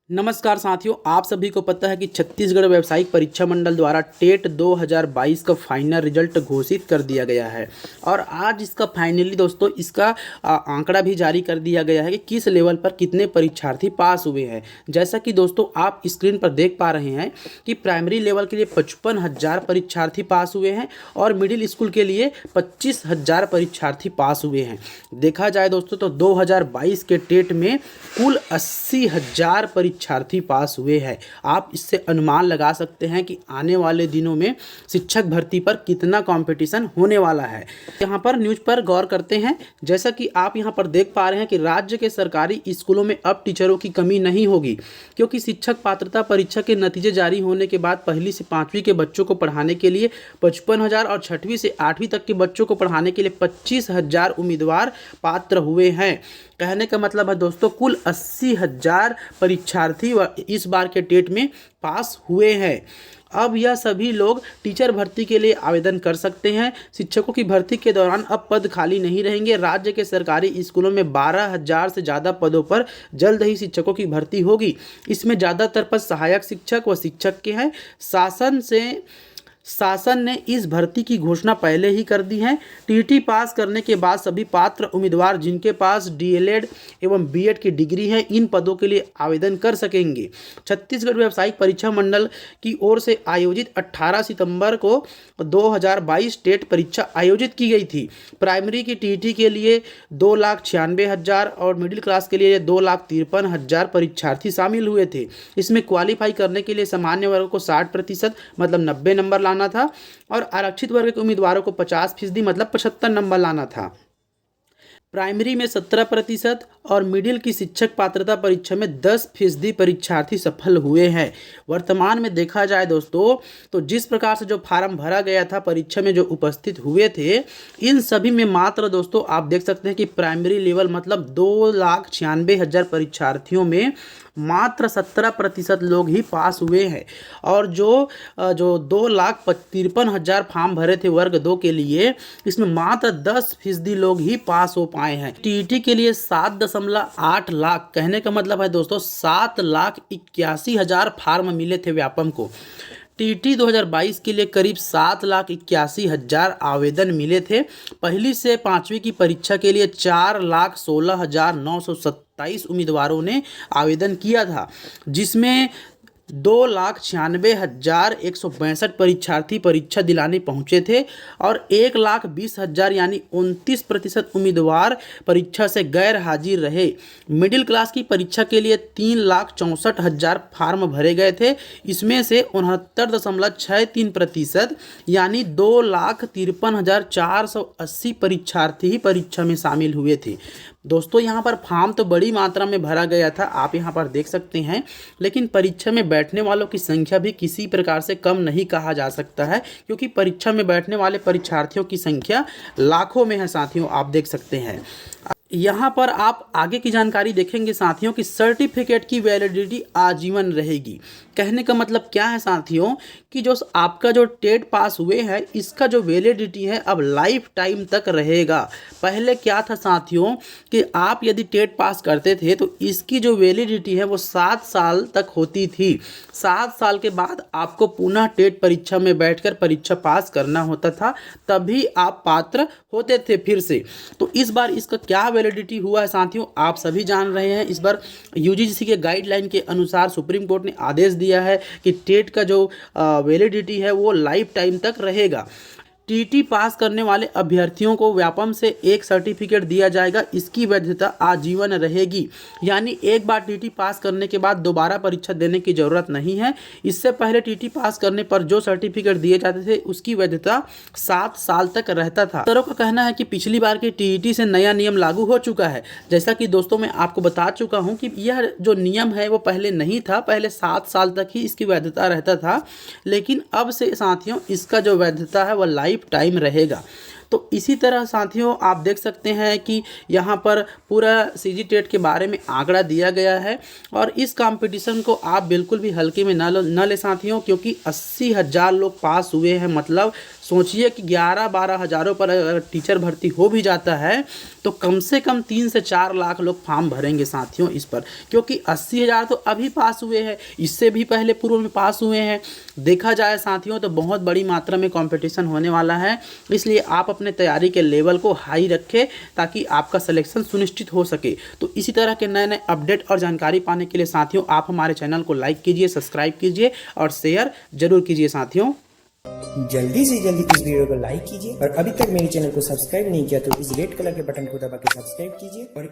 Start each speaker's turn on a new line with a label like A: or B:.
A: नमस्कार साथियों, आप सभी को पता है कि छत्तीसगढ़ व्यावसायिक परीक्षा मंडल द्वारा टेट 2022 का फाइनल रिजल्ट घोषित कर दिया गया है। और आज इसका फाइनली दोस्तों इसका आंकड़ा भी जारी कर दिया गया है कि किस लेवल पर कितने परीक्षार्थी पास हुए हैं। जैसा कि दोस्तों आप स्क्रीन पर देख पा रहे हैं कि प्राइमरी लेवल के लिए 55,000 परीक्षार्थी पास हुए हैं और मिडिल स्कूल के लिए 25,000 परीक्षार्थी पास हुए हैं। देखा जाए दोस्तों तो 2022 के टेट में कुल 80,000 परीक्षार्थी पास हुए हैं। आप इससे अनुमान लगा सकते हैं कि आने वाले दिनों में शिक्षक भर्ती पर कितना कंपटीशन होने वाला है। यहाँ पर न्यूज़ पर गौर करते हैं। जैसा कि आप यहाँ पर देख पा रहे हैं कि राज्य के सरकारी स्कूलों में अब टीचरों की कमी नहीं होगी, क्योंकि शिक्षक पात्रता परीक्षा के नतीजे जारी होने के बाद पहली से पाँचवीं के बच्चों को पढ़ाने के लिए 55,000 और छठवीं से आठवीं तक के बच्चों को पढ़ाने के लिए 25,000 उम्मीदवार पात्र हुए हैं। कहने का मतलब है दोस्तों कुल 80,000 परीक्षार्थी इस बार के टेट में पास हुए हैं। अब यह सभी लोग टीचर भर्ती के लिए आवेदन कर सकते हैं। शिक्षकों की भर्ती के दौरान अब पद खाली नहीं रहेंगे। राज्य के सरकारी स्कूलों में 12,000 से ज़्यादा पदों पर जल्द ही शिक्षकों की भर्ती होगी। इसमें ज़्यादातर पद सहायक शिक्षक व शिक्षक के हैं। शासन ने इस भर्ती की घोषणा पहले ही कर दी है। टीटी पास करने के बाद सभी पात्र उम्मीदवार जिनके पास डीएलएड एवं बीएड की डिग्री है इन पदों के लिए आवेदन कर सकेंगे। छत्तीसगढ़ व्यावसायिक परीक्षा मंडल की ओर से आयोजित 18 सितंबर को 2022 टेट परीक्षा आयोजित की गई थी। प्राइमरी की टीटी के लिए 2,96,000 और मिडिल क्लास के लिए 2,53,000 परीक्षार्थी शामिल हुए थे। इसमें क्वालिफाई करने के लिए सामान्य वर्ग को 60% मतलब 90 नंबर लाना था और आरक्षित वर्ग के उम्मीदवारों को 50% मतलब 75 नंबर लाना था। प्राइमरी में 17% और मिडिल की शिक्षक पात्रता परीक्षा में 10% परीक्षार्थी सफल हुए हैं। वर्तमान में देखा जाए दोस्तों तो जिस प्रकार से जो फार्म भरा गया था परीक्षा में जो उपस्थित हुए थे इन सभी में मात्र दोस्तों आप देख सकते हैं कि प्राइमरी लेवल मतलब 2,96,000 परीक्षार्थियों में मात्र 17% लोग ही पास हुए हैं। और जो 2,53,000 फॉर्म भरे थे वर्ग 2 के लिए इसमें मात्र 10% लोग ही पास हो पाए हैं। टीईटी के लिए 7.8 लाख, कहने का मतलब है दोस्तों 7,81,000 फार्म मिले थे व्यापम को। टीटी 2022 के लिए करीब 7,81,000 आवेदन मिले थे। पहली से पाँचवीं की परीक्षा के लिए 4,16,927 उम्मीदवारों ने आवेदन किया था, जिसमें 2,96,162 परीक्षार्थी परीक्षा दिलाने पहुंचे थे और 1,20,000 यानी 29% उम्मीदवार परीक्षा से गैर हाजिर रहे। मिडिल क्लास की परीक्षा के लिए 3,64,000 फार्म भरे गए थे। इसमें से 69.63% यानी 2,53,480 परीक्षार्थी ही परीक्षा में शामिल हुए थे। दोस्तों यहाँ पर फॉर्म तो बड़ी मात्रा में भरा गया था, आप यहाँ पर देख सकते हैं, लेकिन परीक्षा में बैठने वालों की संख्या भी किसी प्रकार से कम नहीं कहा जा सकता है, क्योंकि परीक्षा में बैठने वाले परीक्षार्थियों की संख्या लाखों में है साथियों, आप देख सकते हैं। यहाँ पर आप आगे की जानकारी देखेंगे साथियों कि सर्टिफिकेट की वैलिडिटी आजीवन रहेगी। कहने का मतलब क्या है साथियों कि जो आपका जो टेट पास हुए हैं इसका जो वैलिडिटी है अब लाइफ टाइम तक रहेगा। पहले क्या था साथियों कि आप यदि टेट पास करते थे तो इसकी जो वैलिडिटी है वो 7 साल तक होती थी। 7 साल के बाद आपको पुनः टेट परीक्षा में बैठकर परीक्षा पास करना होता था, तभी आप पात्र होते थे फिर से। तो इस बार इसका क्या वैलिडिटी हुआ है साथियों आप सभी जान रहे हैं। इस बार यूजीसी के गाइडलाइन के अनुसार सुप्रीम कोर्ट ने आदेश दिया है कि टेट का जो वैलिडिटी है वो लाइफ टाइम तक रहेगा। टीटी पास करने वाले अभ्यर्थियों को व्यापम से एक सर्टिफिकेट दिया जाएगा, इसकी वैधता आजीवन रहेगी। यानी एक बार टीटी पास करने के बाद दोबारा परीक्षा देने की ज़रूरत नहीं है। इससे पहले टीटी पास करने पर जो सर्टिफिकेट दिए जाते थे उसकी वैधता 7 साल तक रहता था। अफसरों का कहना है कि पिछली बार की टीईटी से नया नियम लागू हो चुका है। जैसा कि दोस्तों मैं आपको बता चुका हूँ कि यह जो नियम है वो पहले नहीं था, पहले 7 साल तक ही इसकी वैधता रहता था, लेकिन अब से साथियों इसका जो वैधता है वह लाइफ टाइम रहेगा। तो इसी तरह साथियों आप देख सकते हैं कि यहाँ पर पूरा सीजी टेट के बारे में आंकड़ा दिया गया है और इस कंपटीशन को आप बिल्कुल भी हल्के में न ले साथियों, क्योंकि 80,000 लोग पास हुए हैं। मतलब सोचिए कि 11-12 हज़ारों पर अगर टीचर भर्ती हो भी जाता है तो कम से कम 3 से 4 लाख लोग फॉर्म भरेंगे साथियों इस पर, क्योंकि 80,000 तो अभी पास हुए हैं, इससे भी पहले पूर्व में पास हुए हैं। देखा जाए साथियों तो बहुत बड़ी मात्रा में कंपटीशन होने वाला है, इसलिए आप अपने तैयारी के लेवल को हाई रखें ताकि आपका सिलेक्शन सुनिश्चित हो सके। तो इसी तरह के नए नए अपडेट और जानकारी पाने के लिए साथियों आप हमारे चैनल को लाइक कीजिए, सब्सक्राइब कीजिए और शेयर जरूर कीजिए साथियों।
B: जल्दी से जल्दी इस वीडियो को लाइक कीजिए और अभी तक मेरे चैनल को सब्सक्राइब नहीं किया तो इस रेड कलर के बटन को दबा के सब्सक्राइब कीजिए और